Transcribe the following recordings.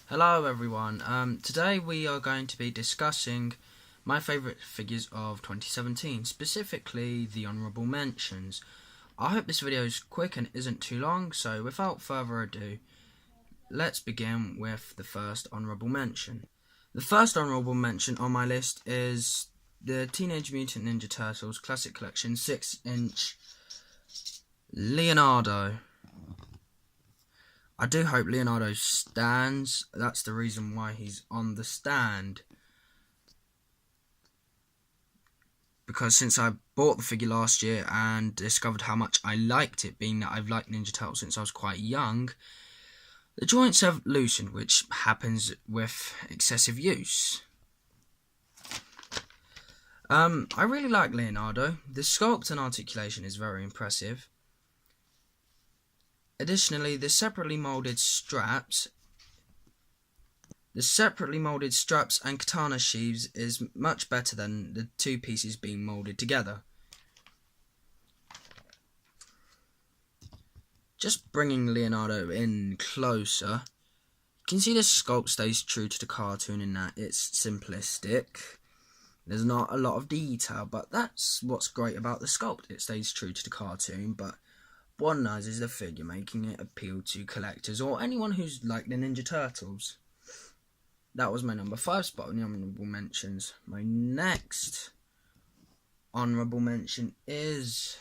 Hello everyone, today we are going to be discussing my favourite figures of 2017, specifically the honourable mentions. I hope this video is quick and isn't too long, so without further ado, let's begin with the first honourable mention. The first honourable mention on my list is the Teenage Mutant Ninja Turtles Classic Collection 6-inch Leonardo. I do hope Leonardo stands. That's the reason why he's on the stand. Because since I bought the figure last year and discovered how much I liked it, being that I've liked Ninja Turtles since I was quite young, the joints have loosened, which happens with excessive use. I really like Leonardo. The sculpt and articulation is very impressive. Additionally, the separately molded straps and katana sheaths is much better than the two pieces being molded together. Just bringing Leonardo in closer, you can see the sculpt stays true to the cartoon in that it's simplistic. There's not a lot of detail, but that's what's great about the sculpt. It stays true to the cartoon, but modernizes the figure, making it appeal to collectors or anyone who's like the Ninja Turtles. That was my number 5 spot on the honourable mentions. My next honourable mention is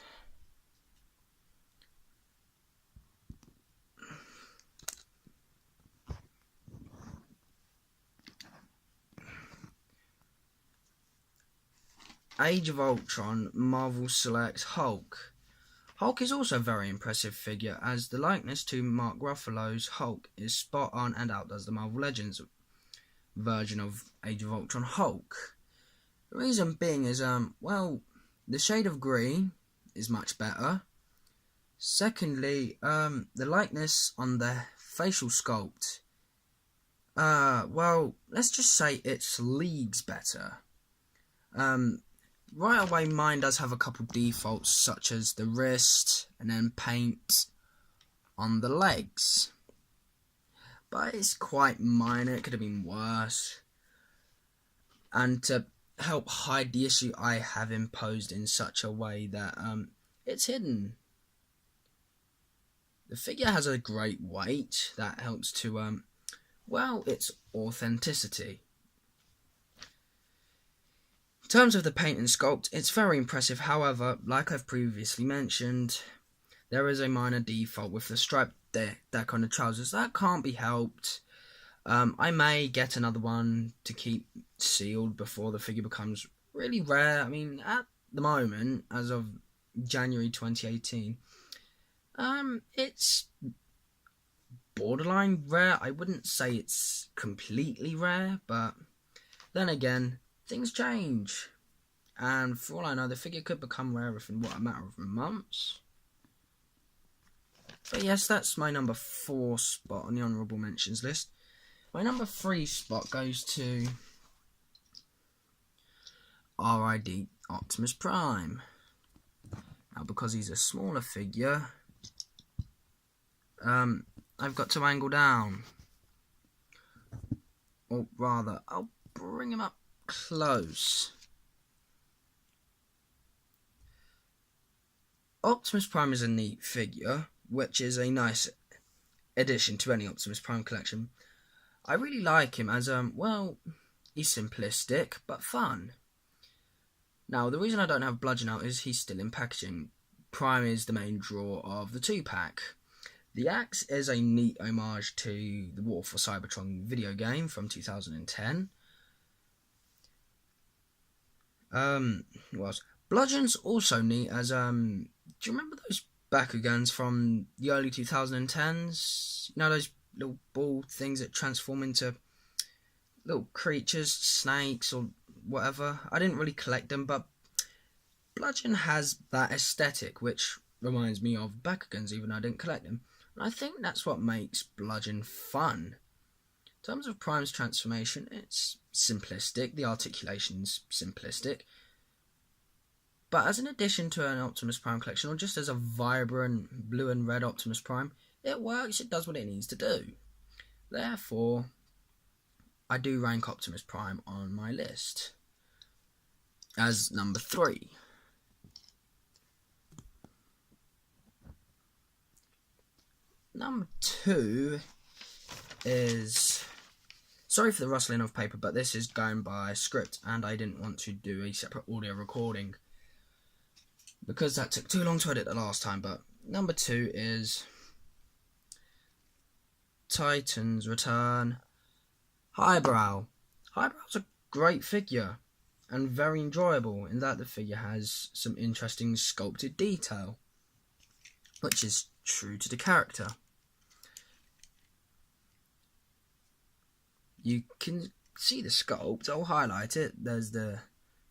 Age of Ultron Marvel Select Hulk. Hulk is also a very impressive figure, as the likeness to Mark Ruffalo's Hulk is spot on and outdoes the Marvel Legends version of Age of Ultron Hulk. The reason being is, well, the shade of green is much better. Secondly, the likeness on the facial sculpt, well, let's just say it's leagues better. Right away, mine does have a couple defaults, such as the wrist and then paint on the legs. But it's quite minor, it could have been worse. And to help hide the issue, I have imposed in such a way that it's hidden. The figure has a great weight that helps to, well, its authenticity. In terms of the paint and sculpt, it's very impressive. However, like I've previously mentioned, there is a minor default with the striped deck on the trousers. That can't be helped. I may get another one to keep sealed before the figure becomes really rare. I mean, at the moment, as of January 2018, it's borderline rare. I wouldn't say it's completely rare, but then again, things change, and for all I know, the figure could become rare within a matter of months. But yes, that's my number 4 spot on the honourable mentions list. My number 3 spot goes to RID Optimus Prime. Now, because he's a smaller figure, I've got to angle down, or rather, I'll bring him up close. Optimus Prime is a neat figure, which is a nice addition to any Optimus Prime collection. I really like him as, well, he's simplistic but fun. Now, the reason I don't have Bludgeon out is he's still in packaging. Prime is the main draw of the 2-pack. The axe is a neat homage to the War for Cybertron video game from 2010. What else? Bludgeon's also neat as, do you remember those Bakugans from the early 2010s? You know, those little ball things that transform into little creatures, snakes or whatever? I didn't really collect them, but Bludgeon has that aesthetic, which reminds me of Bakugans, even though I didn't collect them. And I think that's what makes Bludgeon fun. In terms of Prime's transformation, it's simplistic, the articulation's simplistic. But as an addition to an Optimus Prime collection, or just as a vibrant blue and red Optimus Prime, it works, it does what it needs to do. Therefore, I do rank Optimus Prime on my list as number 3. Number 2 is... Sorry for the rustling of paper, but this is going by script, and I didn't want to do a separate audio recording because that took too long to edit the last time. But number 2 is Titan's Return Highbrow. Highbrow's a great figure and very enjoyable in that the figure has some interesting sculpted detail, which is true to the character. You can see the sculpt, I'll highlight it. There's the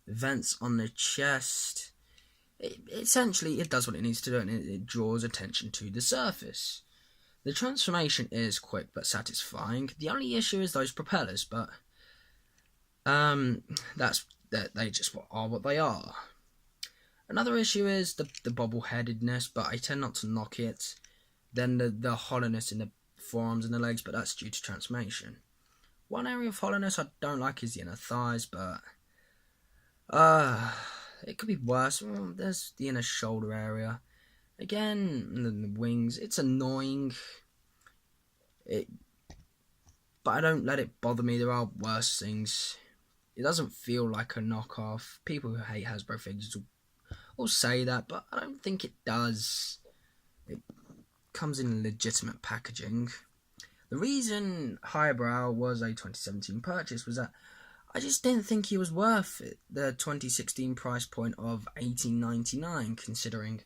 vents on the chest. Essentially, it does what it needs to do, and it draws attention to the surface. The transformation is quick but satisfying. The only issue is those propellers, but they just are what they are. Another issue is the bobble-headedness, but I tend not to knock it. Then the hollowness in the forearms and the legs, but that's due to transformation. One area of hollowness I don't like is the inner thighs, but it could be worse. Well, there's the inner shoulder area. Again, the wings, it's annoying. But I don't let it bother me. There are worse things. It doesn't feel like a knockoff. People who hate Hasbro figures will say that, but I don't think it does. It comes in legitimate packaging. The reason Highbrow was a 2017 purchase was that I just didn't think he was worth it. The 2016 price point of $18.99, considering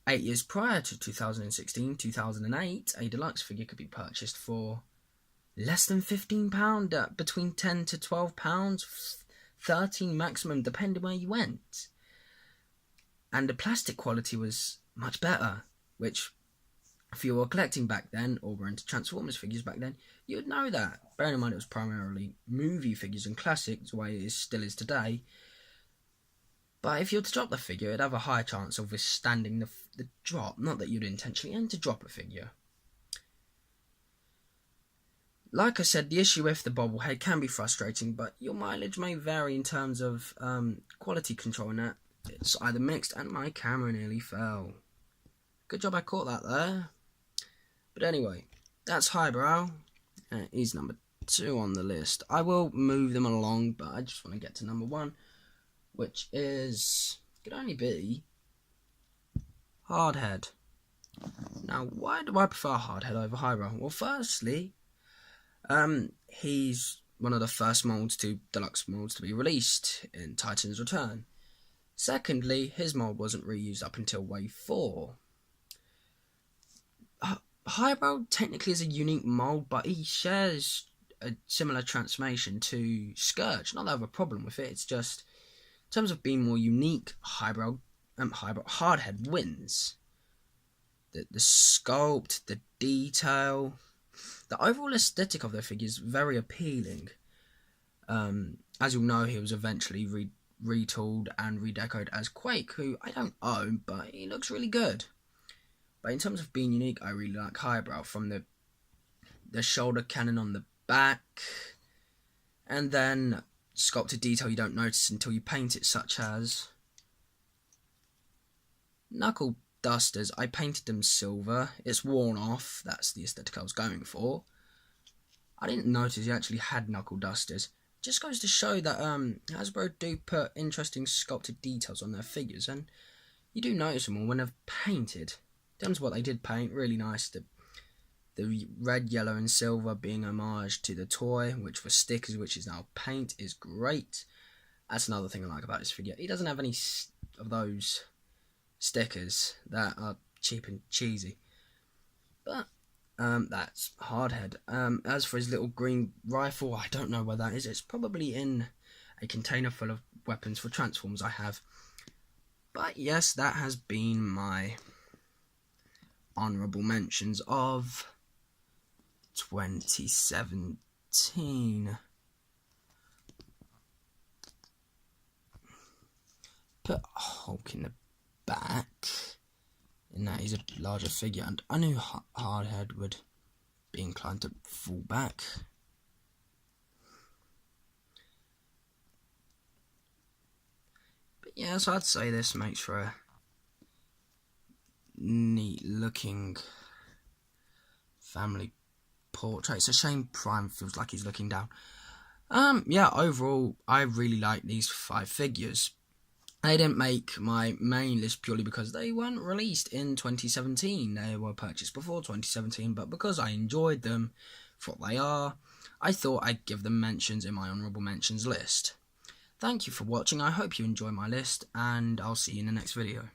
8 years prior to 2016, 2008, a deluxe figure could be purchased for less than £15, between £10 to £12, 13 maximum, depending where you went. And the plastic quality was much better, which, if you were collecting back then, or were into Transformers figures back then, you would know that. Bearing in mind it was primarily movie figures and classics, the way it still is today. But if you were to drop the figure, it'd have a higher chance of withstanding the drop. Not that you'd intentionally aim to drop a figure. Like I said, the issue with the bobblehead can be frustrating, but your mileage may vary in terms of quality control, and that it's either mixed, and my camera nearly fell. Good job I caught that there. But anyway, that's Highbrow. He's number 2 on the list. I will move them along, but I just want to get to number 1, which could only be Hardhead. Now, why do I prefer Hardhead over Highbrow? Well, firstly, he's one of the first deluxe molds to be released in Titan's Return. Secondly, his mold wasn't reused up until Wave 4. Highbrow technically is a unique mold, but he shares a similar transformation to Scourge. Not that I have a problem with it, it's just, in terms of being more unique, Hardhead wins. The sculpt, the detail, the overall aesthetic of the figure is very appealing. As you'll know, he was eventually retooled and redecorated as Quake, who I don't own, but he looks really good. But in terms of being unique, I really like Highbrow, from the shoulder cannon on the back, and then sculpted detail you don't notice until you paint it, such as knuckle dusters. I painted them silver. It's worn off. That's the aesthetic I was going for. I didn't notice he actually had knuckle dusters. Just goes to show that Hasbro do put interesting sculpted details on their figures, and you do notice them all when they're painted. In terms of what they did paint, really nice. The red, yellow and silver being homage to the toy, which was stickers, which is now paint, is great. That's another thing I like about this figure. He doesn't have any of those stickers that are cheap and cheesy. But that's Hardhead. As for his little green rifle, I don't know where that is. It's probably in a container full of weapons for Transformers I have. But yes, that has been my honourable mentions of 2017. Put Hulk in the back, in that he's a larger figure, and I knew Hardhead would be inclined to fall back. yeah, so I'd say this makes for a neat looking family portrait. It's a shame Prime feels like he's looking down. Yeah, overall, I really like these 5 figures. They didn't make my main list purely because they weren't released in 2017. They were purchased before 2017, but because I enjoyed them for what they are, I thought I'd give them mentions in my honourable mentions list. Thank you for watching. I hope you enjoy my list, and I'll see you in the next video.